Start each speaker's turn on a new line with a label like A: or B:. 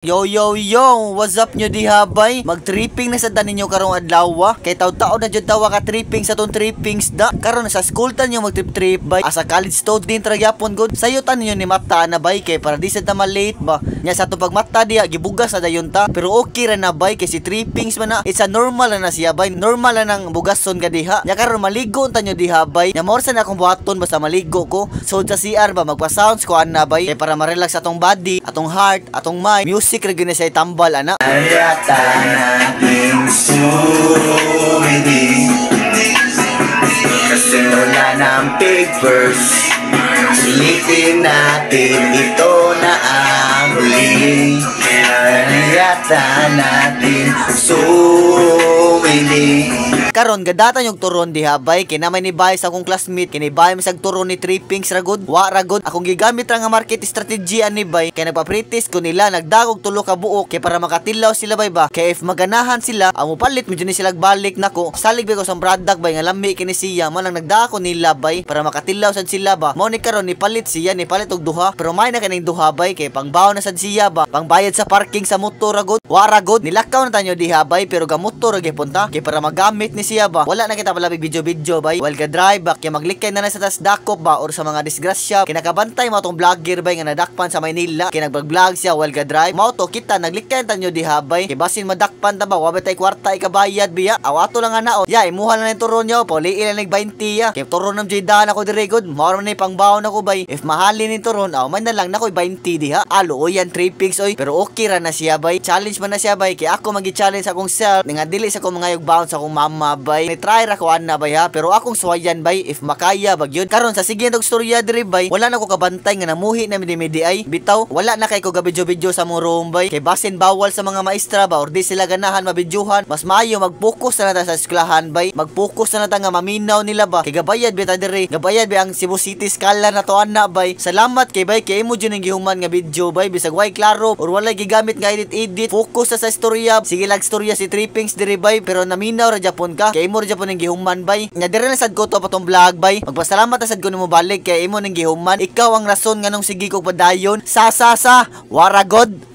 A: Yo yo yo, what's up nyo diha bay? Mag-tripping na sa ninyo karong adlaw. Kay taw-taw na jud tawa ka tripping sa ton trippings da. Karon sa school tan nyo mag-trip bay. Asa college student ra gyapon gud. Sayo tan ninyo ni mata na bay kay para di sa ta malate ba. Nya sa tong pagmata diha gibugas na dayon ta. Pero okay ra na bay kay si trippings man na. It's a normal na siya bay. Normal na nang bugason ka diha. Nya karon maligo tan nyo diha bay. Nya more sa na akong buhaton basta maligo ko. So sa CR ba magpa-sounds ko ana bay kay para ma-relax atong body, atong heart, atong mind. Music ra gyud say tambal ana.
B: Ayata natin sumili kasi wala ng papers. Ulitin natin, ito na ang huli. Ayata natin sumili.
A: Karon gadatan yung turon diha bay kay namay ni bay sa akong classmate kini bay misag turon ni trippings ra gud wa ra gud akong gigamit ra nga market strategy ani bay kay nagpa-practice ko nila nagdagog tulo ka buok kay para makatilaw sila bay ba kay if maganahan sila amo palit medyo ni sila balik nako salig bay ko sa product bay nga lami kini siya man lang nagdako nila bay para makatilaw sad sila ba mao ni karon ni palit siya ni palit og duha pero may na kaning duha bay kay pangbaw na sad siya ba pangbayad sa parking sa motor ra gud wa ra gud nilakaw na tanyo diha bay pero ga motor ra gypunta kay para magamit ni siya ba wala na kita pala video bay while ka drive back kay maglikay na sa tas dakop ba or sa mga disgrasya kinakabantay mo tong vlogger bay nga nadakpan sa Maynila kay nagvlog siya while ka drive mao to kita naglikay tanyo diha bay kay basin madakpan ta ba wa tay kwarta ikabayad biya awato lang ana ya imuha na ni turon nyo poli ilan nag 20 ya kay turon nam jaydan ako dire good mao man ni pangbaon ako bay if mahalin ni turon man na lang nako 20 diha alo yan trippings oy pero okay ra na siya bay challenge man na siya bay kay ako magi-challenge akong self nga dili sa ko mga bounce akong mama bay may try ra ko ana bay ha pero akong swayan bay if makaya bag yun karon sa sige og storya diri bay wala na ko kabantay nga namuhi na midi ay bitaw wala na kay ko gabidyo sa mo room bay kay basin bawal sa mga maestra ba or di sila ganahan mabidyohan mas maayo mag-focus na ta sa eskwelahan bay mag-focus na ta nga maminaw nila ba kay gabayad bita diri gabayad bay ang Cebu City Scala na to ana bay salamat kay bay kay imo jud ning gihuman nga video bay bisag way klaro or wala gigamit nga edit focus sa storya sige lag storya si trippings diri bay pero naminaw ra japon ka kay imo ra japon ning gihuman bay nya dire na sad ko to patong vlog bay magpasalamat na sad ko nimo balik kay imo ning gihuman ikaw ang rason nganong sige ko padayon sa wara god.